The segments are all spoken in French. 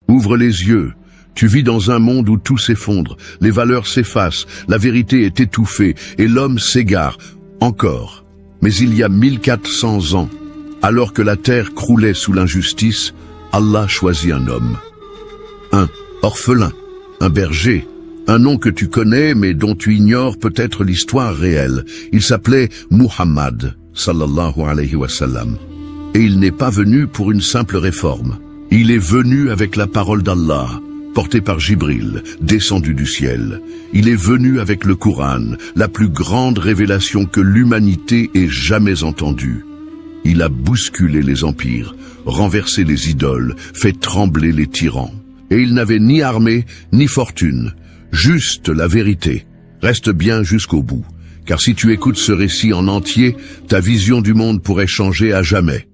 Ouvre les yeux. Tu vis dans un monde où tout s'effondre, les valeurs s'effacent, la vérité est étouffée et l'homme s'égare. Encore. Mais il y a 1400 ans, alors que la terre croulait sous l'injustice, Allah choisit un homme. Un orphelin, un berger, un nom que tu connais mais dont tu ignores peut-être l'histoire réelle. Il s'appelait Muhammad, sallallahu alayhi wa sallam. Et il n'est pas venu pour une simple réforme. Il est venu avec la parole d'Allah, portée par Jibril, descendu du ciel. Il est venu avec le Coran, la plus grande révélation que l'humanité ait jamais entendue. Il a bousculé les empires, renversé les idoles, fait trembler les tyrans. Et il n'avait ni armée, ni fortune, juste la vérité. Reste bien jusqu'au bout, car si tu écoutes ce récit en entier, ta vision du monde pourrait changer à jamais.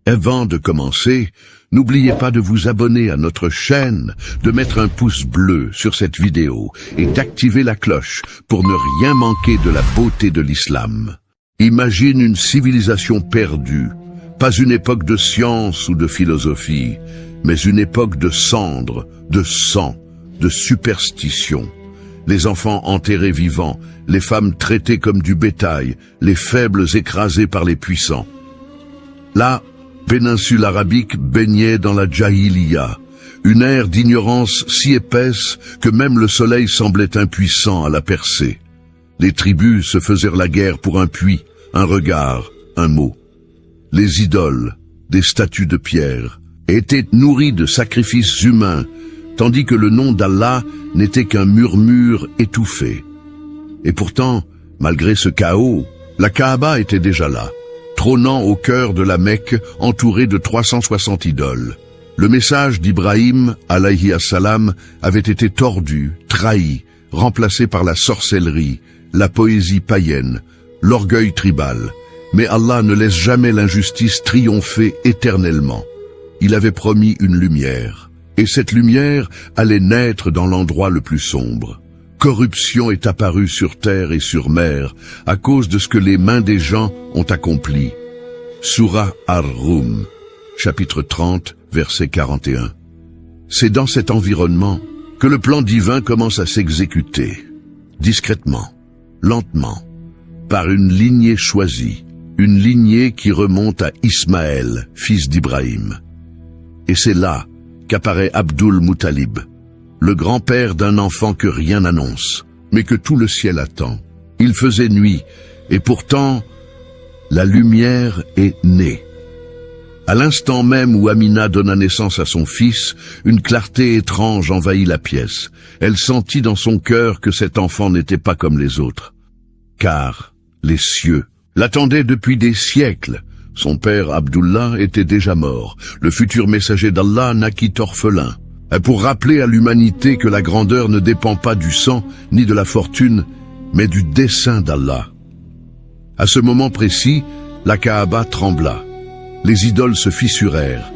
Avant de commencer, n'oubliez pas de vous abonner à notre chaîne, de mettre un pouce bleu sur cette vidéo et d'activer la cloche pour ne rien manquer de la beauté de l'islam. Imagine une civilisation perdue, pas une époque de science ou de philosophie, mais une époque de cendres, de sang, de superstition. Les enfants enterrés vivants, les femmes traitées comme du bétail, les faibles écrasés par les puissants. La péninsule arabique baignait dans la Jahiliya, une ère d'ignorance si épaisse que même le soleil semblait impuissant à la percer. Les tribus se faisaient la guerre pour un puits, un regard, un mot. Les idoles, des statues de pierre, étaient nourries de sacrifices humains, tandis que le nom d'Allah n'était qu'un murmure étouffé. Et pourtant, malgré ce chaos, la Kaaba était déjà là, trônant au cœur de la Mecque, entourée de 360 idoles. Le message d'Ibrahim, alayhi assalam, avait été tordu, trahi, remplacé par la sorcellerie, la poésie païenne, l'orgueil tribal. Mais Allah ne laisse jamais l'injustice triompher éternellement. Il avait promis une lumière, et cette lumière allait naître dans l'endroit le plus sombre. Corruption est apparue sur terre et sur mer à cause de ce que les mains des gens ont accompli. Sourate Ar-Rum, chapitre 30, verset 41. C'est dans cet environnement que le plan divin commence à s'exécuter, discrètement, lentement, par une lignée choisie, une lignée qui remonte à Ismaël, fils d'Ibrahim. Et c'est là qu'apparaît Abdul Muttalib, le grand-père d'un enfant que rien n'annonce, mais que tout le ciel attend. Il faisait nuit, et pourtant, la lumière est née. À l'instant même où Amina donna naissance à son fils, une clarté étrange envahit la pièce. Elle sentit dans son cœur que cet enfant n'était pas comme les autres. Car les cieux l'attendaient depuis des siècles. Son père Abdullah était déjà mort. Le futur messager d'Allah naquit orphelin. Pour rappeler à l'humanité que la grandeur ne dépend pas du sang ni de la fortune, mais du dessein d'Allah. À ce moment précis, la Kaaba trembla. Les idoles se fissurèrent.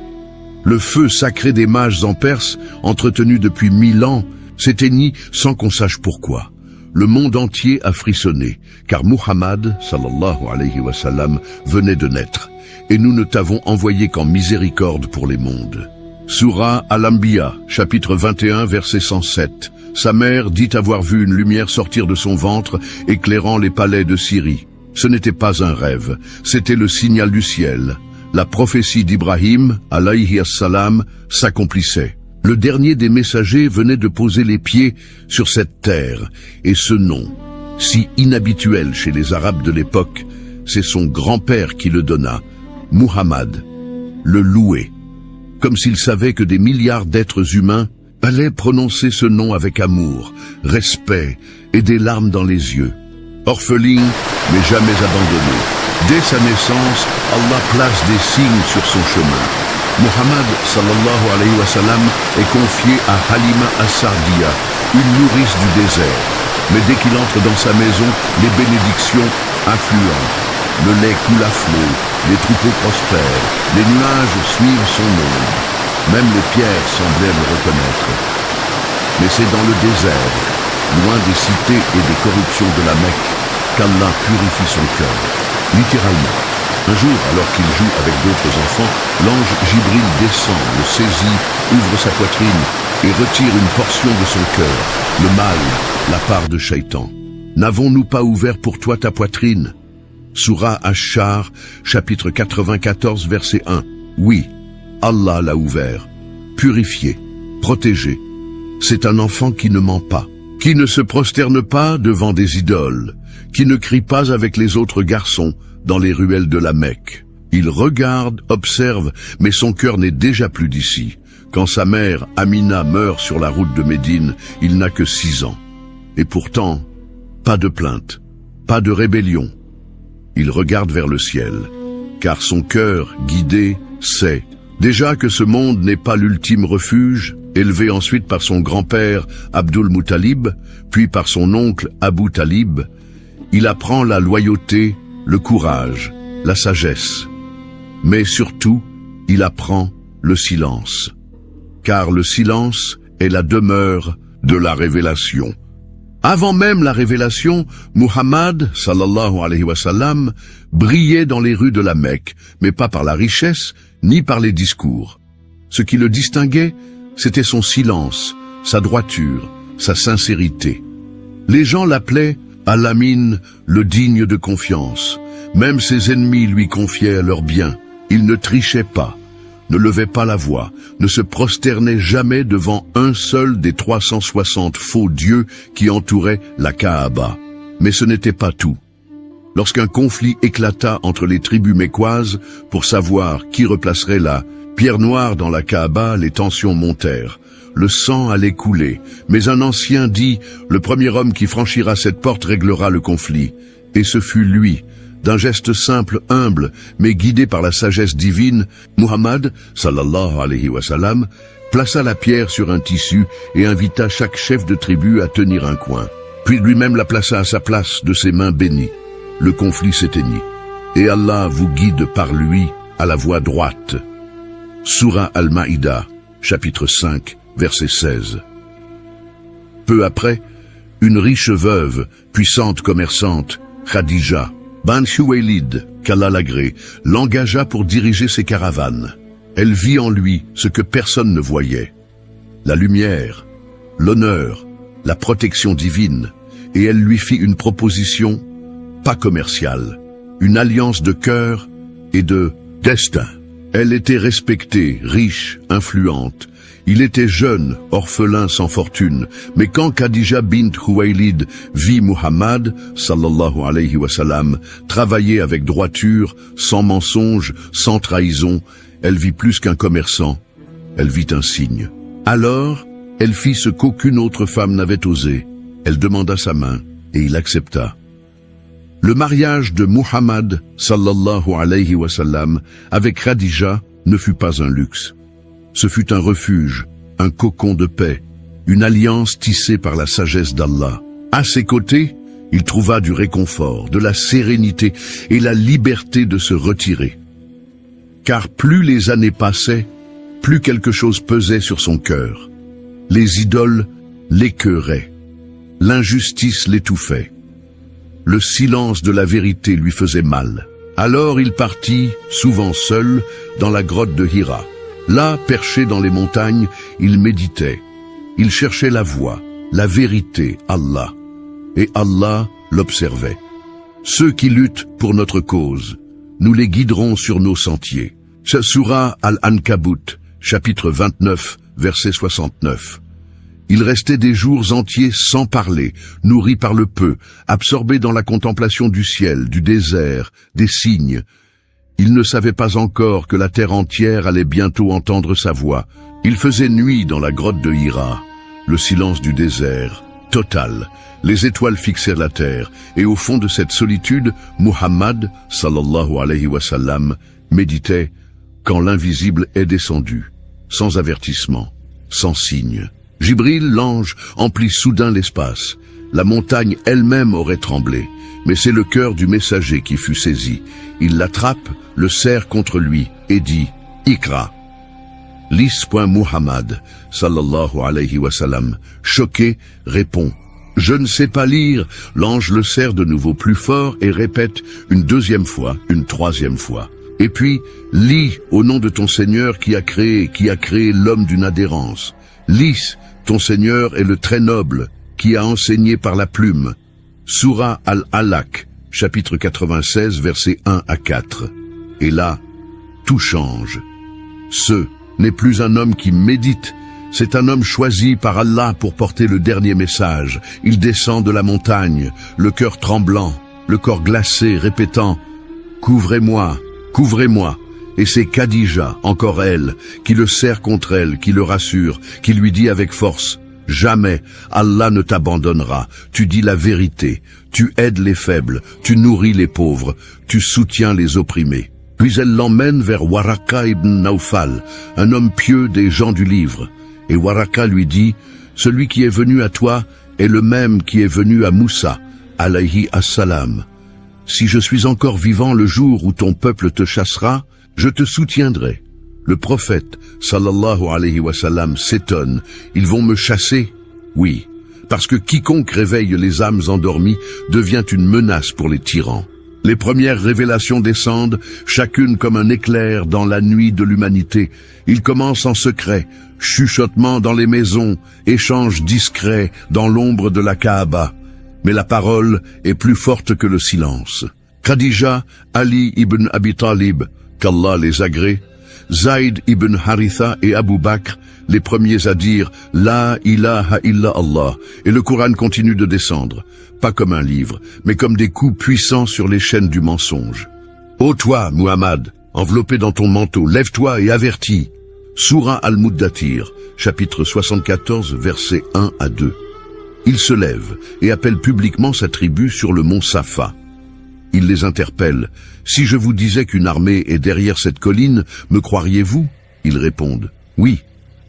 Le feu sacré des mages en Perse, entretenu depuis 1000 ans, s'éteignit sans qu'on sache pourquoi. Le monde entier a frissonné, car Muhammad, sallallahu alayhi wa sallam, venait de naître, et nous ne t'avons envoyé qu'en miséricorde pour les mondes. Sourate Al-Anbiya, chapitre 21, verset 107. Sa mère dit avoir vu une lumière sortir de son ventre, éclairant les palais de Syrie. Ce n'était pas un rêve, c'était le signal du ciel. La prophétie d'Ibrahim, alayhi assalam, s'accomplissait. Le dernier des messagers venait de poser les pieds sur cette terre, et ce nom, si inhabituel chez les Arabes de l'époque, c'est son grand-père qui le donna, Muhammad, le loué, comme s'il savait que des milliards d'êtres humains allaient prononcer ce nom avec amour, respect et des larmes dans les yeux. Orpheline, mais jamais abandonné. Dès sa naissance, Allah place des signes sur son chemin. Muhammad sallallahu alayhi wa sallam est confié à Halima as-Sardiya, une nourrice du désert. Mais dès qu'il entre dans sa maison, les bénédictions affluent. Le lait coule à flot, les troupeaux prospèrent, les nuages suivent son ombre. Même les pierres semblaient le reconnaître. Mais c'est dans le désert, loin des cités et des corruptions de la Mecque, qu'Allah purifie son cœur, littéralement. Un jour, alors qu'il joue avec d'autres enfants, l'ange Jibril descend, le saisit, ouvre sa poitrine et retire une portion de son cœur, le mal, la part de Shaitan. N'avons-nous pas ouvert pour toi ta poitrine? Sourate Ash-Shar, chapitre 94, verset 1. Oui, Allah l'a ouvert, purifié, protégé. C'est un enfant qui ne ment pas, qui ne se prosterne pas devant des idoles, qui ne crie pas avec les autres garçons dans les ruelles de la Mecque. Il regarde, observe, mais son cœur n'est déjà plus d'ici. Quand sa mère, Amina, meurt sur la route de Médine, il n'a que 6 ans. Et pourtant, pas de plainte, pas de rébellion. Il regarde vers le ciel, car son cœur, guidé, sait déjà que ce monde n'est pas l'ultime refuge, élevé ensuite par son grand-père Abdul Muttalib, puis par son oncle Abu Talib. Il apprend la loyauté, le courage, la sagesse. Mais surtout, il apprend le silence. Car le silence est la demeure de la révélation. Avant même la révélation, Muhammad, sallallahu alayhi wa sallam, brillait dans les rues de la Mecque, mais pas par la richesse, ni par les discours. Ce qui le distinguait, c'était son silence, sa droiture, sa sincérité. Les gens l'appelaient Al-Amin, le digne de confiance. Même ses ennemis lui confiaient leurs biens. Il ne trichait pas, ne levait pas la voix, ne se prosternait jamais devant un seul des 360 faux dieux qui entouraient la Kaaba. Mais ce n'était pas tout. Lorsqu'un conflit éclata entre les tribus mécoises pour savoir qui replacerait la pierre noire dans la Kaaba, les tensions montèrent. Le sang allait couler, mais un ancien dit « Le premier homme qui franchira cette porte réglera le conflit ». Et ce fut lui. D'un geste simple, humble, mais guidé par la sagesse divine, Muhammad, sallallahu alayhi wa sallam, plaça la pierre sur un tissu et invita chaque chef de tribu à tenir un coin. Puis lui-même la plaça à sa place de ses mains bénies. Le conflit s'éteignit. Et Allah vous guide par lui à la voie droite. Sourate Al-Maïda, chapitre 5, verset 16. Peu après, une riche veuve, puissante commerçante, Khadija, Bint Khuwaylid, qu'Allah l'agrée, l'engagea pour diriger ses caravanes. Elle vit en lui ce que personne ne voyait. La lumière, l'honneur, la protection divine, et elle lui fit une proposition, pas commerciale, une alliance de cœur et de destin. Elle était respectée, riche, influente. Il était jeune, orphelin sans fortune, mais quand Khadija bint Khuwaylid vit Muhammad, sallallahu alayhi wa sallam, travailler avec droiture, sans mensonge, sans trahison, elle vit plus qu'un commerçant, elle vit un signe. Alors, elle fit ce qu'aucune autre femme n'avait osé. Elle demanda sa main, et il accepta. Le mariage de Muhammad, sallallahu alayhi wa sallam, avec Khadija ne fut pas un luxe. Ce fut un refuge, un cocon de paix, une alliance tissée par la sagesse d'Allah. À ses côtés, il trouva du réconfort, de la sérénité et la liberté de se retirer. Car plus les années passaient, plus quelque chose pesait sur son cœur. Les idoles l'écœuraient, l'injustice l'étouffait. Le silence de la vérité lui faisait mal. Alors il partit, souvent seul, dans la grotte de Hira. Là, perché dans les montagnes, il méditait. Il cherchait la voie, la vérité, Allah. Et Allah l'observait. Ceux qui luttent pour notre cause, nous les guiderons sur nos sentiers. Sourate Al-Ankabut, chapitre 29, verset 69. Il restait des jours entiers sans parler, nourri par le peu, absorbé dans la contemplation du ciel, du désert, des cygnes. Il ne savait pas encore que la terre entière allait bientôt entendre sa voix. Il faisait nuit dans la grotte de Hira. Le silence du désert, total. Les étoiles fixèrent la terre, et au fond de cette solitude, Muhammad, sallallahu alayhi wa sallam, méditait quand l'invisible est descendu, sans avertissement, sans signe. Jibril, l'ange, emplit soudain l'espace. La montagne elle-même aurait tremblé, mais c'est le cœur du messager qui fut saisi. Il l'attrape, le serre contre lui et dit « Ikra ». Lis. Muhammad, sallallahu alayhi wa sallam, choqué, répond « Je ne sais pas lire. L'ange le serre de nouveau plus fort et répète une deuxième fois, une troisième fois. Et puis, lis au nom de ton Seigneur qui a créé l'homme d'une adhérence. Lis, ton Seigneur est le très noble, qui a enseigné par la plume. Sourate Al-Alaq, chapitre 96, versets 1 à 4. Et là, tout change. Ce n'est plus un homme qui médite, c'est un homme choisi par Allah pour porter le dernier message. Il descend de la montagne, le cœur tremblant, le corps glacé, répétant « Couvrez-moi, couvrez-moi ». Et c'est Khadija, encore elle, qui le serre contre elle, qui le rassure, qui lui dit avec force « Jamais, Allah ne t'abandonnera, tu dis la vérité, tu aides les faibles, tu nourris les pauvres, tu soutiens les opprimés. » Puis elle l'emmène vers Waraka ibn Nawfal, un homme pieux des gens du livre. Et Waraka lui dit, « Celui qui est venu à toi est le même qui est venu à Moussa, alayhi as-salam. Si je suis encore vivant le jour où ton peuple te chassera, je te soutiendrai. » Le prophète, sallallahu alayhi wa sallam, s'étonne. « Ils vont me chasser ?» Oui, parce que quiconque réveille les âmes endormies devient une menace pour les tyrans. Les premières révélations descendent, chacune comme un éclair dans la nuit de l'humanité. Ils commencent en secret, chuchotement dans les maisons, échanges discrets dans l'ombre de la Kaaba. Mais la parole est plus forte que le silence. Khadija, Ali ibn Abi Talib, qu'Allah les agrée, Zayd ibn Haritha et Abu Bakr, les premiers à dire « La ilaha illa Allah » et le Coran continue de descendre, pas comme un livre, mais comme des coups puissants sur les chaînes du mensonge. « Ô toi, Muhammad, enveloppé dans ton manteau, lève-toi et avertis » Sourate Al-Muddathir, chapitre 74, versets 1 à 2. Il se lève et appelle publiquement sa tribu sur le mont Safa. Il les interpelle. « Si je vous disais qu'une armée est derrière cette colline, me croiriez-vous » Ils répondent. « Oui,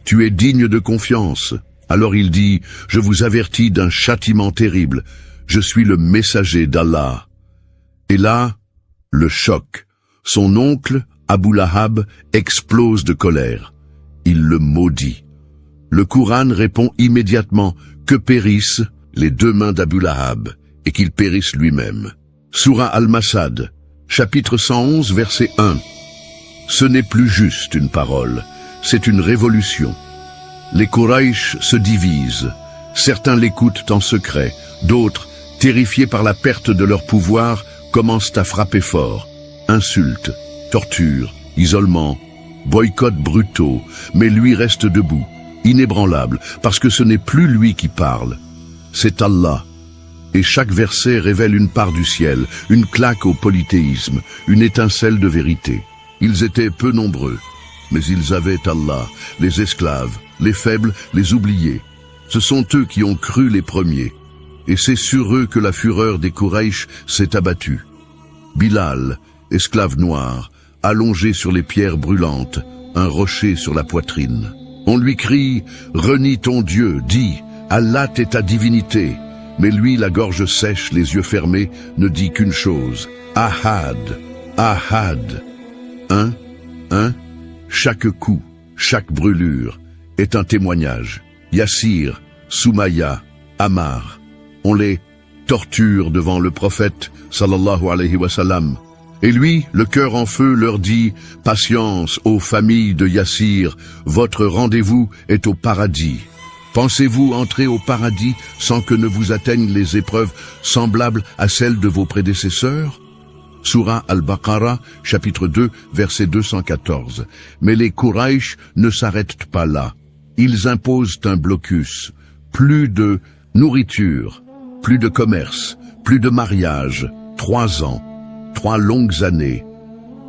tu es digne de confiance. » Alors il dit, « Je vous avertis d'un châtiment terrible. Je suis le messager d'Allah. » Et là, le choc. Son oncle, Abu Lahab, explose de colère. Il le maudit. Le Coran répond immédiatement que périssent les deux mains d'Abu Lahab et qu'il périsse lui-même. Sourate Al-Masad, chapitre 111, verset 1. Ce n'est plus juste une parole, c'est une révolution. Les Quraysh se divisent. Certains l'écoutent en secret, d'autres, terrifiés par la perte de leur pouvoir, commencent à frapper fort. Insultes, tortures, isolement, boycotts brutaux, mais lui reste debout, inébranlable, parce que ce n'est plus lui qui parle, c'est Allah. Et chaque verset révèle une part du ciel, une claque au polythéisme, une étincelle de vérité. Ils étaient peu nombreux, mais ils avaient Allah, les esclaves, les faibles, les oubliés. Ce sont eux qui ont cru les premiers, et c'est sur eux que la fureur des Quraysh s'est abattue. Bilal, esclave noir, allongé sur les pierres brûlantes, un rocher sur la poitrine. On lui crie « Renie ton Dieu, dis, Allah est ta divinité ». Mais lui, la gorge sèche, les yeux fermés, ne dit qu'une chose. Ahad, Ahad. Un. Chaque coup, chaque brûlure est un témoignage. Yassir, Soumaya, Ammar. On les torture devant le prophète, sallallahu alayhi wa sallam. Et lui, le cœur en feu, leur dit « Patience, ô famille de Yassir, votre rendez-vous est au paradis. » Pensez-vous entrer au paradis sans que ne vous atteignent les épreuves semblables à celles de vos prédécesseurs? Sourate Al-Baqarah, chapitre 2, verset 214. Mais les Quraysh ne s'arrêtent pas là. Ils imposent un blocus. Plus de nourriture, plus de commerce, plus de mariage. 3 ans, 3 longues années.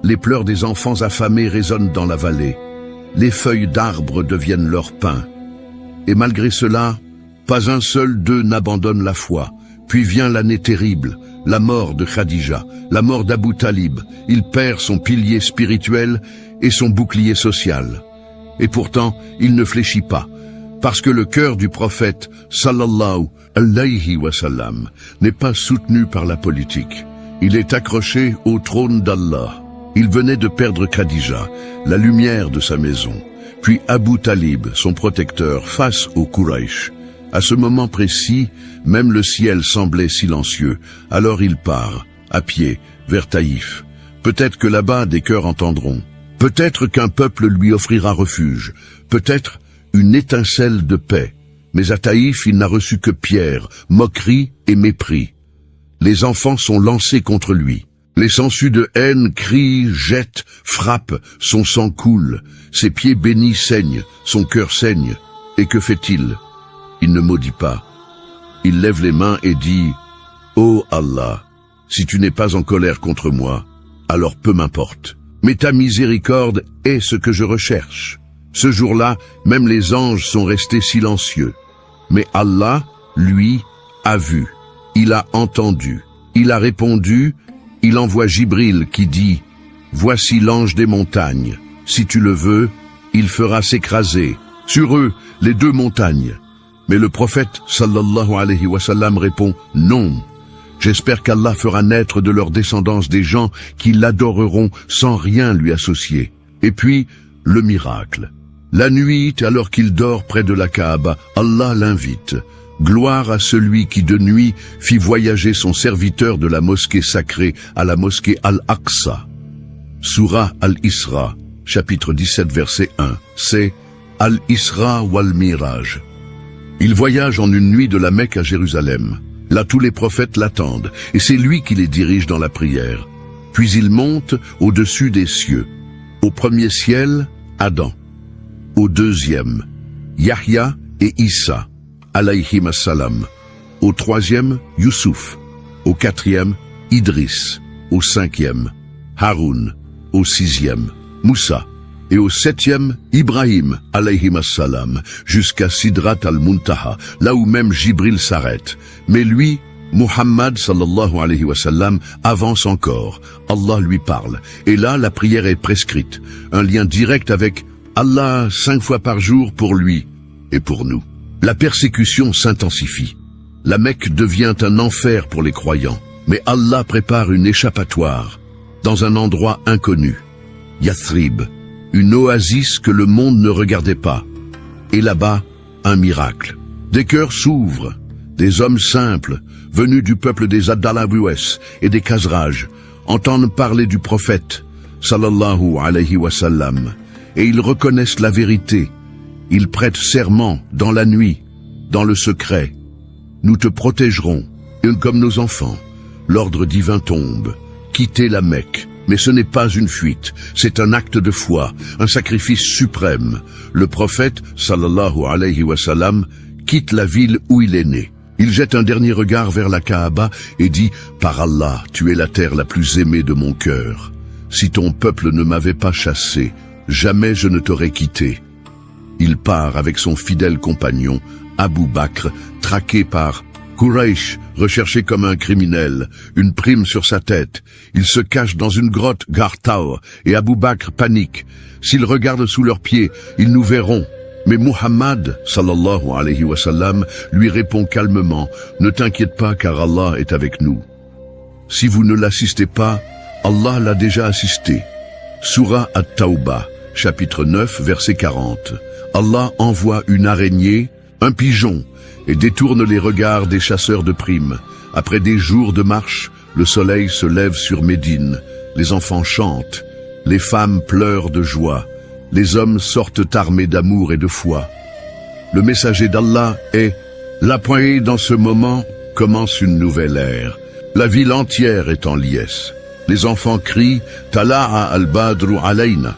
Les pleurs des enfants affamés résonnent dans la vallée. Les feuilles d'arbres deviennent leur pain. Et malgré cela, pas un seul d'eux n'abandonne la foi. Puis vient l'année terrible, la mort de Khadija, la mort d'Abu Talib. Il perd son pilier spirituel et son bouclier social. Et pourtant, il ne fléchit pas, parce que le cœur du prophète, sallallahu alayhi wa sallam, n'est pas soutenu par la politique. Il est accroché au trône d'Allah. Il venait de perdre Khadija, la lumière de sa maison. Puis Abu Talib, son protecteur, face aux Quraysh. À ce moment précis, même le ciel semblait silencieux. Alors il part, à pied, vers Taïf. Peut-être que là-bas des cœurs entendront. Peut-être qu'un peuple lui offrira refuge. Peut-être une étincelle de paix. Mais à Taïf, il n'a reçu que pierres, moqueries et mépris. Les enfants sont lancés contre lui. Les sangsues de haine crient, jettent, frappent, son sang coule. Ses pieds bénis saignent, son cœur saigne. Et que fait-il? Il ne maudit pas. Il lève les mains et dit « Ô Allah, si tu n'es pas en colère contre moi, alors peu m'importe. Mais ta miséricorde est ce que je recherche. » Ce jour-là, même les anges sont restés silencieux. Mais Allah, lui, a vu. Il a entendu. Il a répondu. Il envoie Jibril qui dit « Voici l'ange des montagnes. Si tu le veux, il fera s'écraser. Sur eux, les deux montagnes. » Mais le prophète, sallallahu alayhi wa sallam, répond « Non. J'espère qu'Allah fera naître de leur descendance des gens qui l'adoreront sans rien lui associer. » Et puis, le miracle. La nuit, alors qu'il dort près de la Kaaba, Allah l'invite. Gloire à celui qui de nuit fit voyager son serviteur de la mosquée sacrée à la mosquée Al-Aqsa. Sourah Al-Isra, chapitre 17, verset 1. C'est Al-Isra wal-Miraj. Il voyage en une nuit de la Mecque à Jérusalem. Là, tous les prophètes l'attendent, et c'est lui qui les dirige dans la prière. Puis il monte au-dessus des cieux. Au premier ciel, Adam. Au deuxième, Yahya et Issa, alayhim assalam. Au troisième, Youssouf. Au quatrième, Idriss. Au cinquième, Haroun. Au sixième, Moussa. Et au septième, Ibrahim, alayhim assalam, jusqu'à Sidrat al-Muntaha, là où même Jibril s'arrête. Mais lui, Muhammad sallallahu alayhi wa sallam, avance encore. Allah lui parle. Et là, la prière est prescrite. Un lien direct avec Allah 5 fois par jour pour lui et pour nous. La persécution s'intensifie. La Mecque devient un enfer pour les croyants. Mais Allah prépare une échappatoire dans un endroit inconnu. Yathrib, une oasis que le monde ne regardait pas. Et là-bas, un miracle. Des cœurs s'ouvrent. Des hommes simples, venus du peuple des Adalawes et des Khazraj, entendent parler du prophète, sallallahu alayhi wa sallam, et ils reconnaissent la vérité. Ils prêtent serment dans la nuit, dans le secret. Nous te protégerons, comme nos enfants. L'ordre divin tombe. Quittez la Mecque. Mais ce n'est pas une fuite, c'est un acte de foi, un sacrifice suprême. Le prophète, sallallahu alayhi wa sallam, quitte la ville où il est né. Il jette un dernier regard vers la Kaaba et dit « Par Allah, tu es la terre la plus aimée de mon cœur. Si ton peuple ne m'avait pas chassé, jamais je ne t'aurais quitté. » Il part avec son fidèle compagnon, Abu Bakr, traqué par Quraysh, recherché comme un criminel, une prime sur sa tête. Il se cache dans une grotte Gartao et Abu Bakr panique. S'ils regardent sous leurs pieds, ils nous verront. Mais Muhammad, sallallahu alayhi wa sallam, lui répond calmement, « Ne t'inquiète pas car Allah est avec nous. Si vous ne l'assistez pas, Allah l'a déjà assisté. » Sourah At-Tawbah, chapitre 9, verset 40. Allah envoie une araignée, un pigeon, et détourne les regards des chasseurs de primes. Après des jours de marche, le soleil se lève sur Médine. Les enfants chantent, les femmes pleurent de joie, les hommes sortent armés d'amour et de foi. Le messager d'Allah est « La poignée dans ce moment commence une nouvelle ère. La ville entière est en liesse. Les enfants crient « Tala'a al-Badru alayna »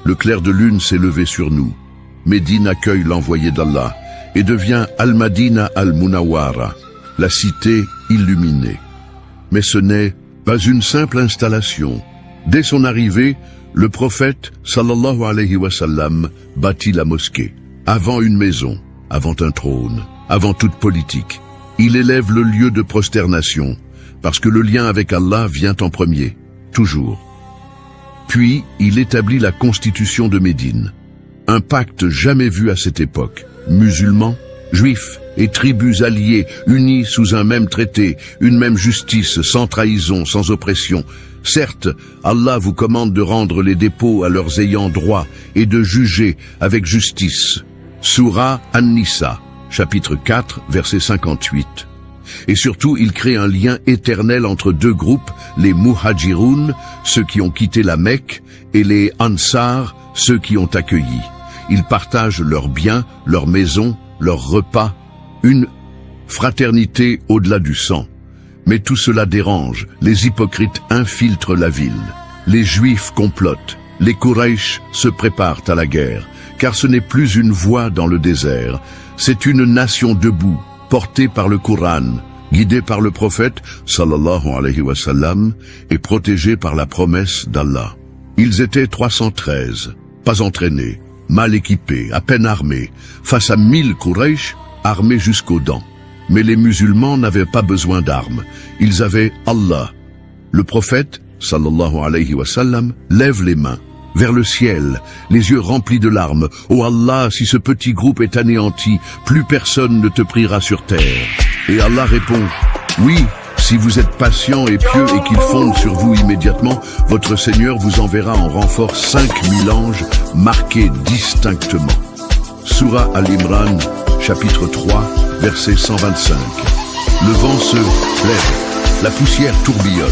Le clair de lune s'est levé sur nous. Médine accueille l'envoyé d'Allah et devient Al-Madina al-Munawwara, la cité illuminée. Mais ce n'est pas une simple installation. Dès son arrivée, le prophète, sallallahu alayhi wa sallam, bâtit la mosquée. Avant une maison, avant un trône, avant toute politique. Il élève le lieu de prosternation, parce que le lien avec Allah vient en premier, toujours. Puis, il établit la constitution de Médine. Un pacte jamais vu à cette époque. Musulmans, juifs et tribus alliés, unis sous un même traité, une même justice, sans trahison, sans oppression. Certes, Allah vous commande de rendre les dépôts à leurs ayants droit et de juger avec justice. Sourah An-Nisa, chapitre 4, verset 58. Et surtout, il crée un lien éternel entre deux groupes, les Muhajiroun, ceux qui ont quitté la Mecque, et les Ansar, ceux qui ont accueilli. Ils partagent leurs biens, leurs maisons, leurs repas, une fraternité au-delà du sang. Mais tout cela dérange, les hypocrites infiltrent la ville. Les Juifs complotent, les Quraysh se préparent à la guerre, car ce n'est plus une voie dans le désert, c'est une nation debout, portée par le Coran, guidée par le prophète, sallallahu alayhi wa sallam, et protégée par la promesse d'Allah. Ils étaient 313, pas entraînés, mal équipés, à peine armés, face à 1000 Quraysh, armés jusqu'aux dents. Mais les musulmans n'avaient pas besoin d'armes, ils avaient Allah. Le prophète, sallallahu alayhi wa sallam, lève les mains vers le ciel, les yeux remplis de larmes. Oh Allah, si ce petit groupe est anéanti, plus personne ne te priera sur terre. Et Allah répond, oui, si vous êtes patient et pieux et qu'il fonde sur vous immédiatement, votre Seigneur vous enverra en renfort 5000 anges marqués distinctement. Sourate Al-Imran, chapitre 3, verset 125. Le vent se lève, la poussière tourbillonne.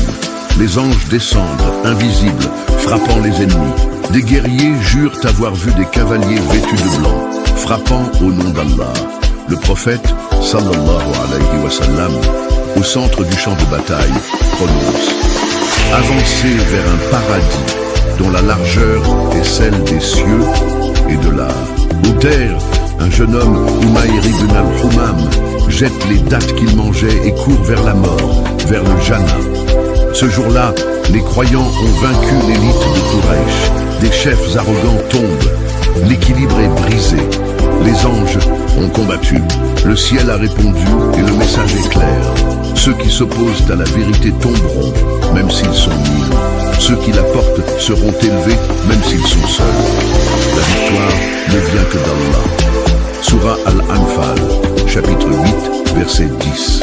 Les anges descendent, invisibles, frappant les ennemis. Des guerriers jurent avoir vu des cavaliers vêtus de blanc, frappant au nom d'Allah. Le prophète, sallallahu alayhi wa sallam, au centre du champ de bataille, prononce « Avancez vers un paradis dont la largeur est celle des cieux et de l'art. » Au terre, un jeune homme, Umayr ibn al-Humam, jette les dattes qu'il mangeait et court vers la mort, vers le Jannah. Ce jour-là, les croyants ont vaincu l'élite de Quraysh. Des chefs arrogants tombent. L'équilibre est brisé. Les anges ont combattu. Le ciel a répondu et le message est clair. Ceux qui s'opposent à la vérité tomberont, même s'ils sont mille. Ceux qui la portent seront élevés, même s'ils sont seuls. La victoire ne vient que d'Allah. Sourate Al-Anfal, chapitre 8, verset 10.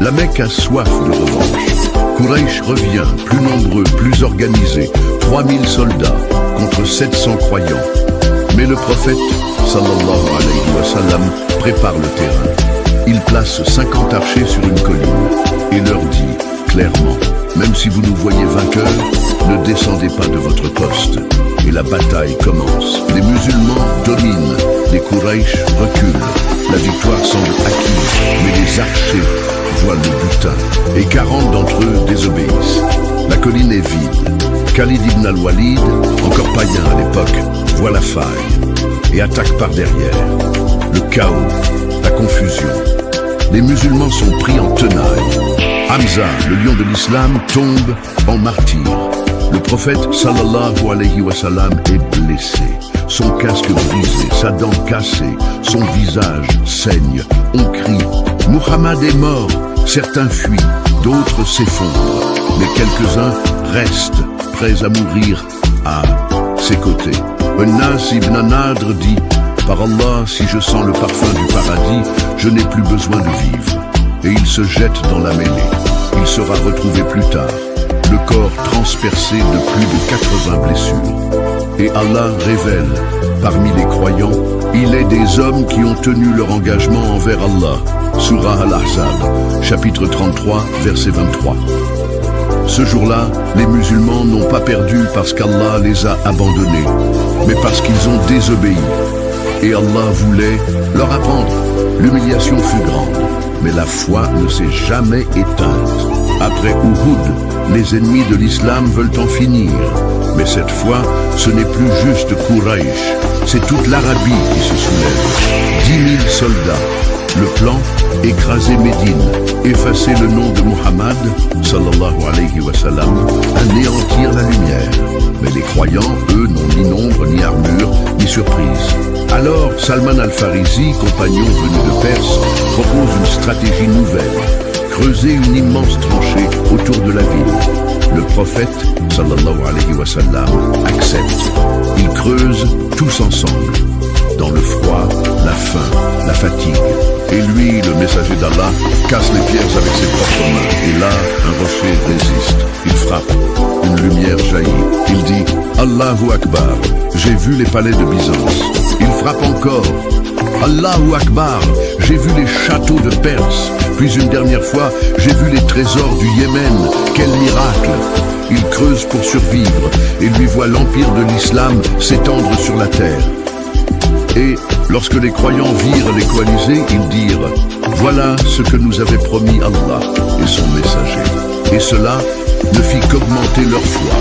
La Mecque a soif de revanche. Quraysh revient, plus nombreux, plus organisé, 3000 soldats contre 700 croyants. Mais le prophète, sallallahu alayhi wa sallam, prépare le terrain. Il place 50 archers sur une colline et leur dit clairement, même si vous nous voyez vainqueurs, ne descendez pas de votre poste. Et la bataille commence. Les musulmans dominent, les Quraysh reculent. La victoire semble acquise, mais les archers voient le butin, et 40 d'entre eux désobéissent. La colline est vide. Khalid ibn al-Walid, encore païen à l'époque, voit la faille et attaque par derrière. Le chaos, la confusion. Les musulmans sont pris en tenaille. Hamza, le lion de l'islam, tombe en martyr. Le prophète, sallallahu alayhi wa sallam, est blessé. Son casque brisé, sa dent cassée, son visage saigne. On crie, Muhammad est mort. Certains fuient, d'autres s'effondrent. Mais quelques-uns restent, prêts à mourir à ses côtés. Nas ibn Nadr dit, par Allah, si je sens le parfum du paradis, je n'ai plus besoin de vivre. Et il se jette dans la mêlée. Il sera retrouvé plus tard, le corps transpercé de plus de 80 blessures. Et Allah révèle, parmi les croyants, il est des hommes qui ont tenu leur engagement envers Allah. Surah Al-Ahzab, chapitre 33, verset 23. Ce jour-là, les musulmans n'ont pas perdu parce qu'Allah les a abandonnés, mais parce qu'ils ont désobéi. Et Allah voulait leur apprendre. L'humiliation fut grande, mais la foi ne s'est jamais éteinte. Après Uhud, les ennemis de l'islam veulent en finir. Mais cette fois, ce n'est plus juste Quraysh, c'est toute l'Arabie qui se soulève. 10 000 soldats. Le plan, écraser Médine, effacer le nom de Muhammad, sallallahu alayhi wa sallam, anéantir la lumière. Mais les croyants, eux, n'ont ni nombre, ni armure, ni surprise. Alors, Salman al-Farisi, compagnon venu de Perse, propose une stratégie nouvelle. Creuser une immense tranchée autour de la ville. Le prophète, sallallahu alayhi wa sallam, accepte. Ils creusent tous ensemble. Dans le froid, la faim, la fatigue. Et lui, le messager d'Allah, casse les pierres avec ses propres mains. Et là, un rocher résiste. Il frappe. Une lumière jaillit. Il dit, Allahu Akbar, j'ai vu les palais de Byzance. Il frappe encore. Allahu Akbar, j'ai vu les châteaux de Perse, puis une dernière fois, j'ai vu les trésors du Yémen. Quel miracle! Il creuse pour survivre et lui voit l'empire de l'islam s'étendre sur la terre. Et lorsque les croyants virent les coalisés, ils dirent « Voilà ce que nous avait promis Allah et son messager. » Et cela ne fit qu'augmenter leur foi.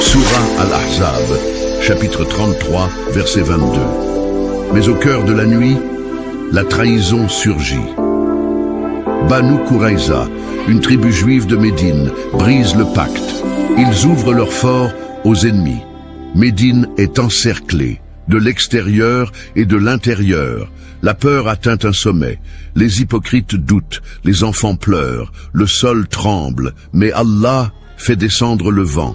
Sourate Al-Ahzab, chapitre 33, verset 22. Mais au cœur de la nuit, la trahison surgit. Banu Qurayza, une tribu juive de Médine, brise le pacte. Ils ouvrent leur fort aux ennemis. Médine est encerclée, de l'extérieur et de l'intérieur. La peur atteint un sommet. Les hypocrites doutent, les enfants pleurent, le sol tremble, mais Allah fait descendre le vent.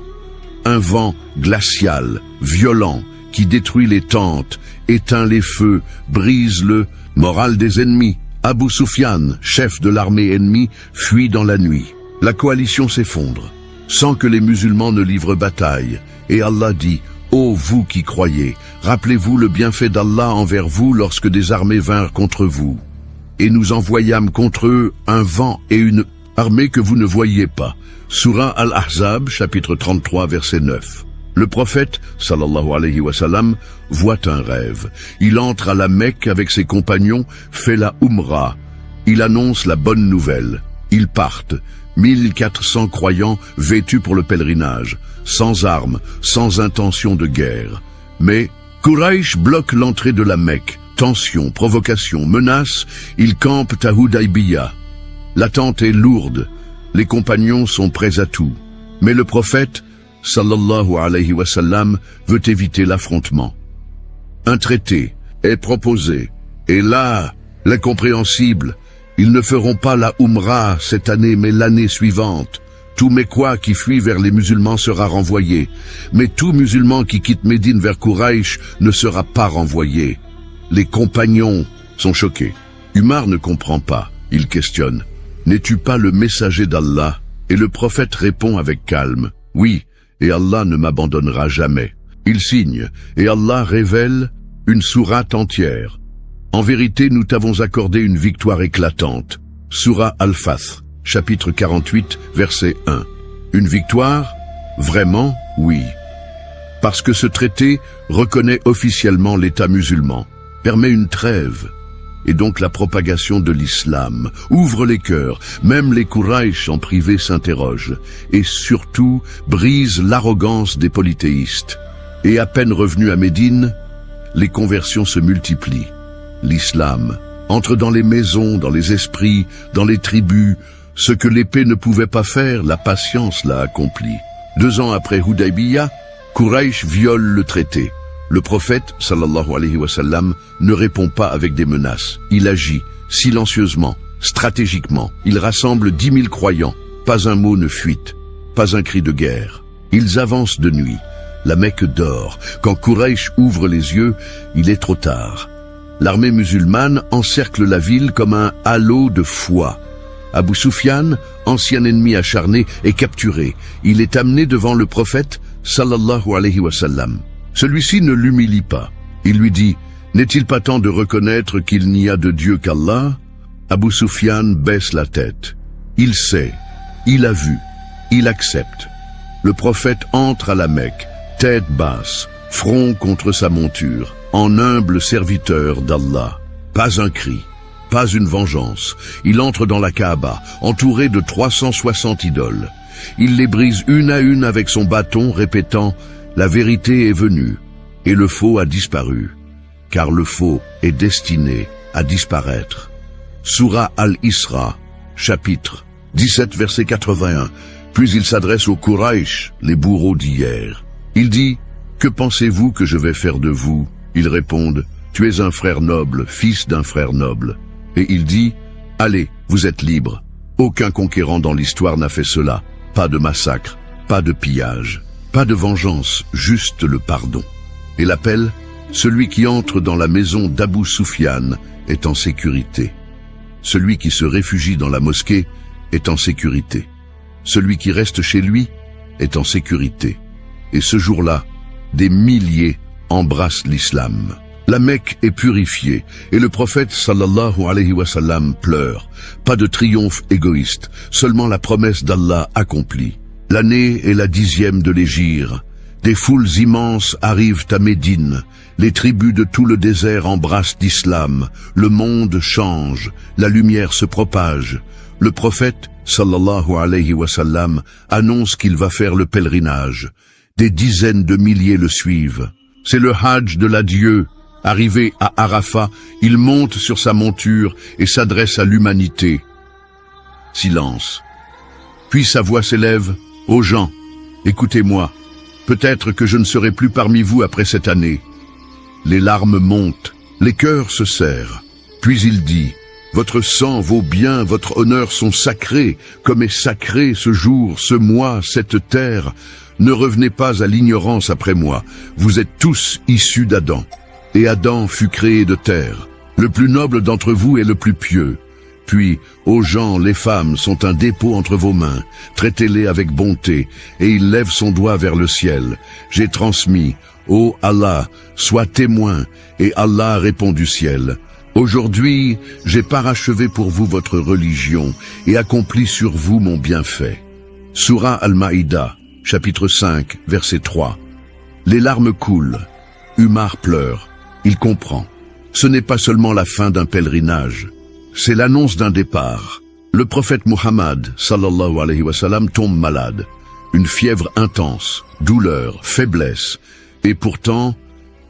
Un vent glacial, violent, qui détruit les tentes, éteint les feux, brise le moral des ennemis. Abu Sufyan, chef de l'armée ennemie, fuit dans la nuit. La coalition s'effondre, sans que les musulmans ne livrent bataille. Et Allah dit, « Ô vous qui croyez, rappelez-vous le bienfait d'Allah envers vous lorsque des armées vinrent contre vous. Et nous envoyâmes contre eux un vent et une armée que vous ne voyiez pas. » Sourate Al-Ahzab, chapitre 33, verset 9. Le prophète, sallallahu alayhi wa sallam, voit un rêve. Il entre à la Mecque avec ses compagnons, fait la Umrah. Il annonce la bonne nouvelle. Ils partent, 1400 croyants vêtus pour le pèlerinage, sans armes, sans intention de guerre. Mais Quraysh bloque l'entrée de la Mecque. Tension, provocation, menace, ils campent à Hudaybiyah. L'attente est lourde. Les compagnons sont prêts à tout. Mais le prophète, sallallahu alayhi wa sallam, veut éviter l'affrontement. Un traité est proposé. Et là, l'incompréhensible, ils ne feront pas la Umrah cette année, mais l'année suivante. Tout Mécois qui fuit vers les musulmans sera renvoyé. Mais tout musulman qui quitte Médine vers Quraysh ne sera pas renvoyé. Les compagnons sont choqués. Umar ne comprend pas. Il questionne. N'es-tu pas le messager d'Allah? Et le prophète répond avec calme. Oui, et Allah ne m'abandonnera jamais. Il signe, et Allah révèle une sourate entière. En vérité, nous t'avons accordé une victoire éclatante. Sourate Al-Fath, chapitre 48, verset 1. Une victoire? Vraiment? Oui. Parce que ce traité reconnaît officiellement l'État musulman, permet une trêve, et donc la propagation de l'islam, ouvre les cœurs, même les Quraysh en privé s'interrogent, et surtout brise l'arrogance des polythéistes. Et à peine revenus à Médine, les conversions se multiplient. L'islam entre dans les maisons, dans les esprits, dans les tribus. Ce que l'épée ne pouvait pas faire, la patience l'a accompli. 2 ans après Hudaybiyah, Quraysh viole le traité. Le prophète, sallallahu alayhi wa sallam, ne répond pas avec des menaces. Il agit, silencieusement, stratégiquement. Il rassemble 10 000 croyants. Pas un mot ne fuite, pas un cri de guerre. Ils avancent de nuit. La Mecque dort. Quand Quraysh ouvre les yeux, il est trop tard. L'armée musulmane encercle la ville comme un halo de foi. Abu Sufyan, ancien ennemi acharné, est capturé. Il est amené devant le prophète, sallallahu alayhi wa sallam. Celui-ci ne l'humilie pas. Il lui dit, « N'est-il pas temps de reconnaître qu'il n'y a de Dieu qu'Allah ?» Abu Sufyan baisse la tête. Il sait, il a vu, il accepte. Le prophète entre à la Mecque, tête basse, front contre sa monture, en humble serviteur d'Allah. Pas un cri, pas une vengeance. Il entre dans la Kaaba, entouré de 360 idoles. Il les brise une à une avec son bâton, répétant « La vérité est venue, et le faux a disparu, car le faux est destiné à disparaître. » Sourate Al-Isra, chapitre 17, verset 81. Puis il s'adresse aux Quraysh, les bourreaux d'hier. Il dit « Que pensez-vous que je vais faire de vous ?» Ils répondent « Tu es un frère noble, fils d'un frère noble. » Et il dit « Allez, vous êtes libres. Aucun conquérant dans l'histoire n'a fait cela. Pas de massacre, pas de pillage, pas de vengeance, juste le pardon. » Et l'appel « Celui qui entre dans la maison d'Abu Sufyan est en sécurité. Celui qui se réfugie dans la mosquée est en sécurité. Celui qui reste chez lui est en sécurité. » Et ce jour-là, des milliers embrassent l'islam. La Mecque est purifiée et le prophète sallallahu alayhi wa sallam pleure. Pas de triomphe égoïste, seulement la promesse d'Allah accomplie. L'année est la 10e de l'hégire. Des foules immenses arrivent à Médine. Les tribus de tout le désert embrassent l'islam. Le monde change. La lumière se propage. Le prophète, sallallahu alayhi wa sallam, annonce qu'il va faire le pèlerinage. Des dizaines de milliers le suivent. C'est le hajj de l'adieu. Arrivé à Arafat, il monte sur sa monture et s'adresse à l'humanité. Silence. Puis sa voix s'élève. Ô gens, écoutez-moi. Peut-être que je ne serai plus parmi vous après cette année. Les larmes montent, les cœurs se serrent. Puis il dit, votre sang, vos biens, votre honneur sont sacrés, comme est sacré ce jour, ce mois, cette terre. Ne revenez pas à l'ignorance après moi. Vous êtes tous issus d'Adam. Et Adam fut créé de terre. Le plus noble d'entre vous est le plus pieux. Puis, ô gens, les femmes sont un dépôt entre vos mains. Traitez-les avec bonté. Et il lève son doigt vers le ciel. J'ai transmis. Ô Allah, sois témoin. Et Allah répond du ciel. Aujourd'hui, j'ai parachevé pour vous votre religion et accompli sur vous mon bienfait. Sourate Al-Maïda, chapitre 5, verset 3. Les larmes coulent. Umar pleure. Il comprend. Ce n'est pas seulement la fin d'un pèlerinage. C'est l'annonce d'un départ. Le prophète Muhammad, sallallahu alayhi wa sallam, tombe malade. Une fièvre intense, douleur, faiblesse. Et pourtant,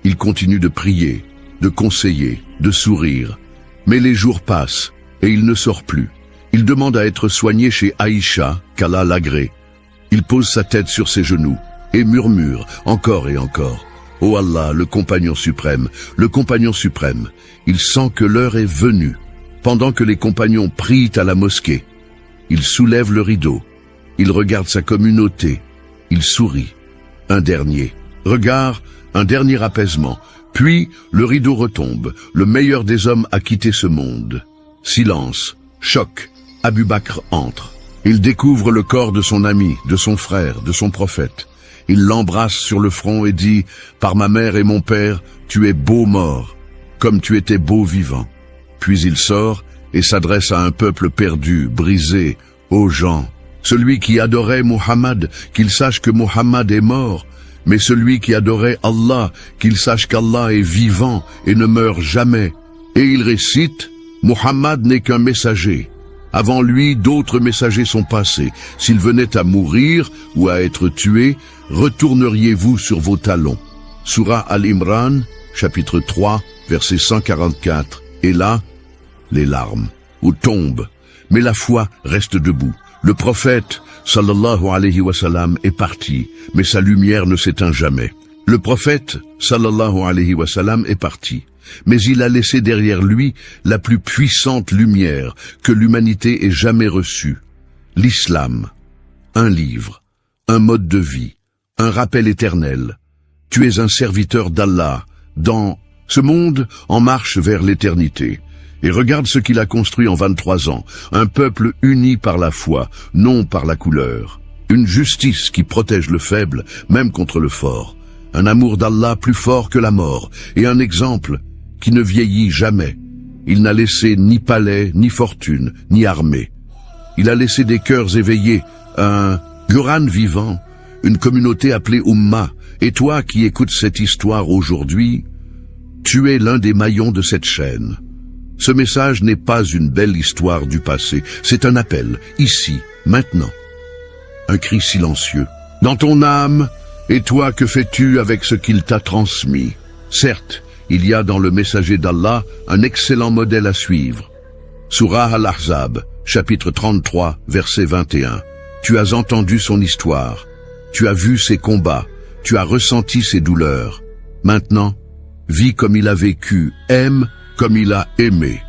il continue de prier, de conseiller, de sourire. Mais les jours passent, et il ne sort plus. Il demande à être soigné chez Aïcha, qu'Allah l'agrée. Il pose sa tête sur ses genoux, et murmure, encore et encore. Ô Allah, le compagnon suprême, il sent que l'heure est venue. Pendant que les compagnons prient à la mosquée, il soulève le rideau, il regarde sa communauté, il sourit. Un dernier regard, un dernier apaisement, puis le rideau retombe, le meilleur des hommes a quitté ce monde. Silence, choc, Abu Bakr entre. Il découvre le corps de son ami, de son frère, de son prophète. Il l'embrasse sur le front et dit « Par ma mère et mon père, tu es beau mort, comme tu étais beau vivant. » Puis il sort et s'adresse à un peuple perdu, brisé, aux gens. Celui qui adorait Muhammad, qu'il sache que Muhammad est mort, mais celui qui adorait Allah, qu'il sache qu'Allah est vivant et ne meurt jamais. Et il récite, Muhammad n'est qu'un messager. Avant lui, d'autres messagers sont passés. S'il venait à mourir ou à être tué, retourneriez-vous sur vos talons. Sourate Al-Imran, chapitre 3, verset 144. Et là, les larmes, ou tombent, mais la foi reste debout. Le prophète, sallallahu alayhi wa sallam, est parti, mais sa lumière ne s'éteint jamais. Le prophète, sallallahu alayhi wa sallam, est parti, mais il a laissé derrière lui la plus puissante lumière que l'humanité ait jamais reçue. L'islam, un livre, un mode de vie, un rappel éternel. Tu es un serviteur d'Allah, dans ce monde en marche vers l'éternité. Et regarde ce qu'il a construit en 23 ans. Un peuple uni par la foi, non par la couleur. Une justice qui protège le faible, même contre le fort. Un amour d'Allah plus fort que la mort. Et un exemple qui ne vieillit jamais. Il n'a laissé ni palais, ni fortune, ni armée. Il a laissé des cœurs éveillés, un Coran vivant, une communauté appelée Ummah. Et toi qui écoutes cette histoire aujourd'hui, tu es l'un des maillons de cette chaîne. Ce message n'est pas une belle histoire du passé, c'est un appel, ici, maintenant. Un cri silencieux. Dans ton âme, et toi que fais-tu avec ce qu'il t'a transmis? Certes, il y a dans le messager d'Allah un excellent modèle à suivre. Sourate Al-Ahzab, chapitre 33, verset 21. Tu as entendu son histoire, tu as vu ses combats, tu as ressenti ses douleurs. Maintenant, vis comme il a vécu, aime comme il a aimé,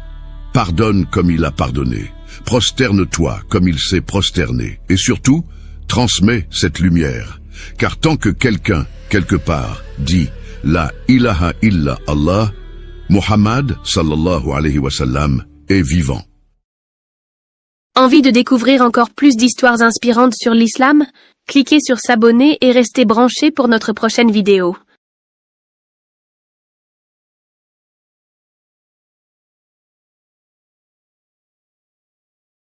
pardonne comme il a pardonné, prosterne-toi comme il s'est prosterné, et surtout, transmets cette lumière. Car tant que quelqu'un, quelque part, dit « La ilaha illa Allah », Muhammad, sallallahu alayhi wa sallam, est vivant. Envie de découvrir encore plus d'histoires inspirantes sur l'islam? Cliquez sur s'abonner et restez branchés pour notre prochaine vidéo.